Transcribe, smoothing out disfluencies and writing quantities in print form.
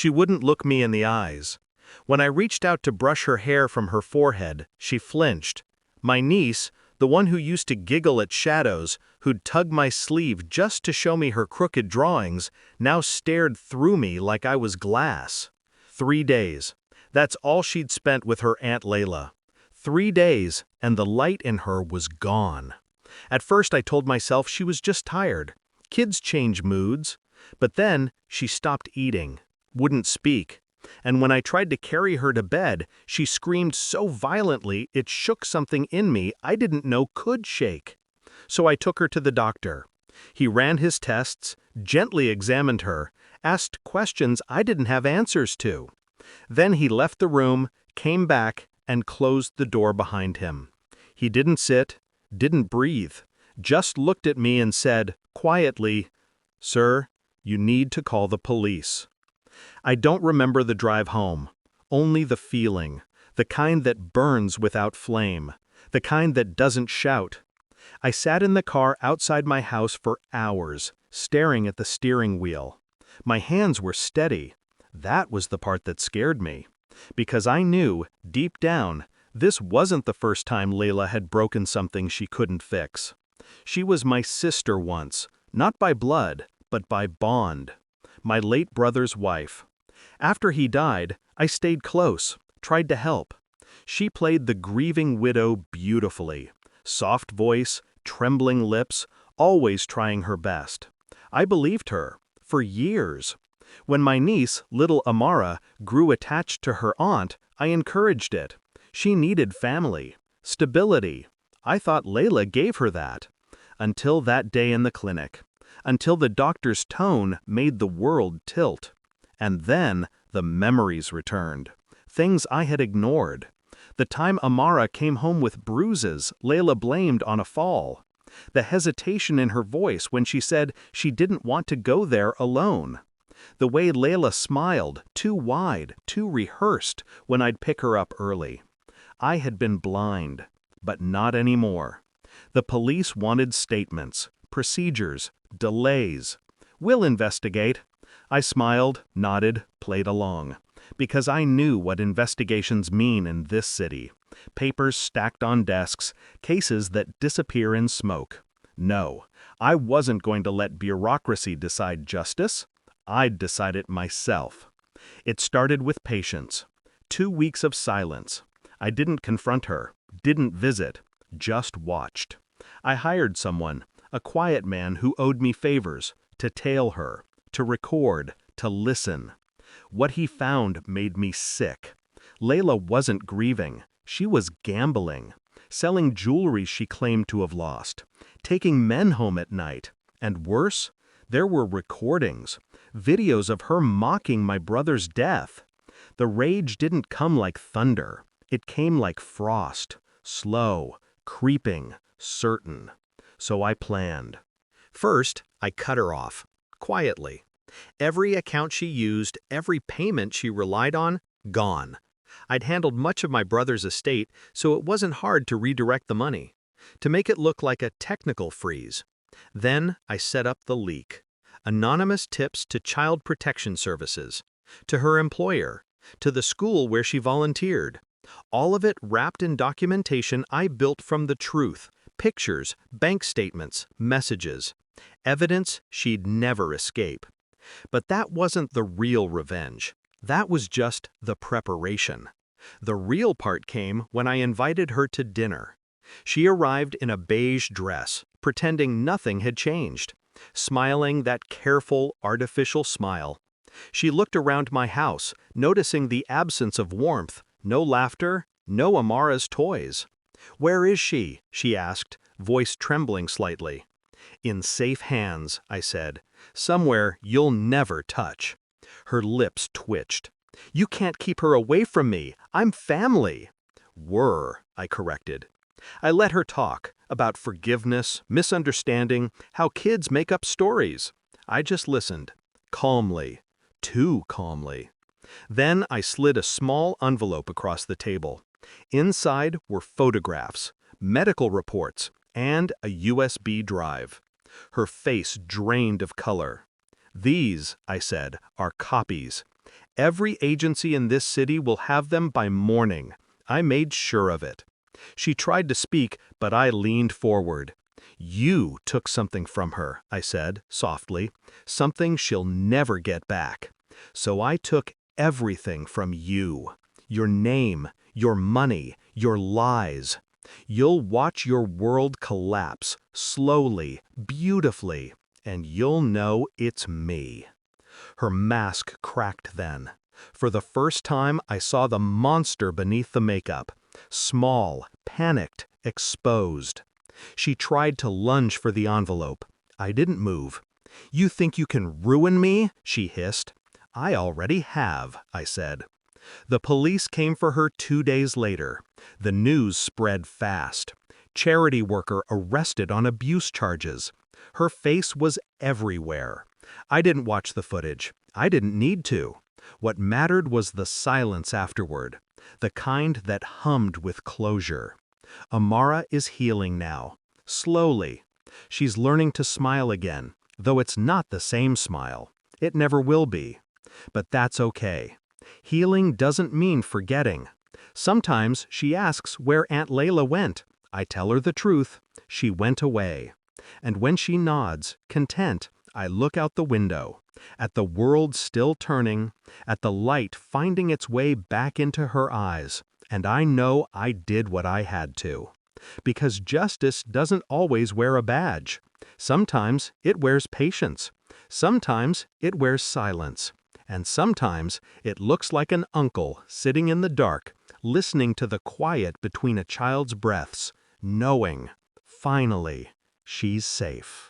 She wouldn't look me in the eyes. When I reached out to brush her hair from her forehead, she flinched. My niece, the one who used to giggle at shadows, who'd tug my sleeve just to show me her crooked drawings, now stared through me like I was glass. 3 days. That's all she'd spent with her Aunt Layla. 3 days, and the light in her was gone. At first I told myself she was just tired. Kids change moods. But then, she stopped eating, wouldn't speak. And when I tried to carry her to bed, she screamed so violently it shook something in me I didn't know could shake. So I took her to the doctor. He ran his tests, gently examined her, asked questions I didn't have answers to. Then he left the room, came back, and closed the door behind him. He didn't sit, didn't breathe, just looked at me and said, quietly, "Sir, you need to call the police." I don't remember the drive home, only the feeling, the kind that burns without flame, the kind that doesn't shout. I sat in the car outside my house for hours, staring at the steering wheel. My hands were steady. That was the part that scared me, because I knew, deep down, this wasn't the first time Layla had broken something she couldn't fix. She was my sister once, not by blood, but by bond. My late brother's wife. After he died, I stayed close, tried to help. She played the grieving widow beautifully. Soft voice, trembling lips, always trying her best. I believed her, for years. When my niece, little Amara, grew attached to her aunt, I encouraged it. She needed family, stability. I thought Layla gave her that. Until that day in the clinic. Until the doctor's tone made the world tilt. And then the memories returned. Things I had ignored. The time Amara came home with bruises Layla blamed on a fall. The hesitation in her voice when she said she didn't want to go there alone. The way Layla smiled, too wide, too rehearsed, when I'd pick her up early. I had been blind, but not anymore. The police wanted statements, procedures, delays. We'll investigate. I smiled, nodded, played along. Because I knew what investigations mean in this city. Papers stacked on desks, cases that disappear in smoke. No, I wasn't going to let bureaucracy decide justice. I'd decide it myself. It started with patience. 2 weeks of silence. I didn't confront her, didn't visit, just watched. I hired someone, a quiet man who owed me favors, to tail her, to record, to listen. What he found made me sick. Layla wasn't grieving, she was gambling, selling jewelry she claimed to have lost, taking men home at night, and worse, there were recordings, videos of her mocking my brother's death. The rage didn't come like thunder, it came like frost, slow, creeping, certain. So I planned. First, I cut her off, quietly. Every account she used, every payment she relied on, gone. I'd handled much of my brother's estate, so it wasn't hard to redirect the money, to make it look like a technical freeze. Then I set up the leak. Anonymous tips to Child Protection Services, to her employer, to the school where she volunteered. All of it wrapped in documentation I built from the truth, pictures, bank statements, messages. Evidence she'd never escape. But that wasn't the real revenge. That was just the preparation. The real part came when I invited her to dinner. She arrived in a beige dress, pretending nothing had changed, smiling that careful, artificial smile. She looked around my house, noticing the absence of warmth, no laughter, no Amara's toys. "Where is she?" she asked, voice trembling slightly. "In safe hands," I said. "Somewhere you'll never touch." Her lips twitched. "You can't keep her away from me. I'm family." "Were," I corrected. I let her talk about forgiveness, misunderstanding, how kids make up stories. I just listened, calmly, too calmly. Then I slid a small envelope across the table. Inside were photographs, medical reports, and a USB drive. Her face drained of color. "These," I said, "are copies. Every agency in this city will have them by morning. I made sure of it." She tried to speak, but I leaned forward. "You took something from her," I said, softly, "something she'll never get back. So I took everything from you. Your name, your money, your lies. You'll watch your world collapse, slowly, beautifully, and you'll know it's me." Her mask cracked then. For the first time, I saw the monster beneath the makeup. Small, panicked, exposed. She tried to lunge for the envelope. I didn't move. "You think you can ruin me?" she hissed. "I already have," I said. The police came for her 2 days later. The news spread fast. Charity worker arrested on abuse charges. Her face was everywhere. I didn't watch the footage. I didn't need to. What mattered was the silence afterward, the kind that hummed with closure. Amara is healing now, slowly. She's learning to smile again, though it's not the same smile. It never will be. But that's okay. Healing doesn't mean forgetting. Sometimes she asks where Aunt Layla went. I tell her the truth. She went away. And when she nods, content, I look out the window, at the world still turning, at the light finding its way back into her eyes, and I know I did what I had to. Because justice doesn't always wear a badge. Sometimes it wears patience. Sometimes it wears silence. And sometimes it looks like an uncle sitting in the dark, listening to the quiet between a child's breaths, knowing, finally, she's safe.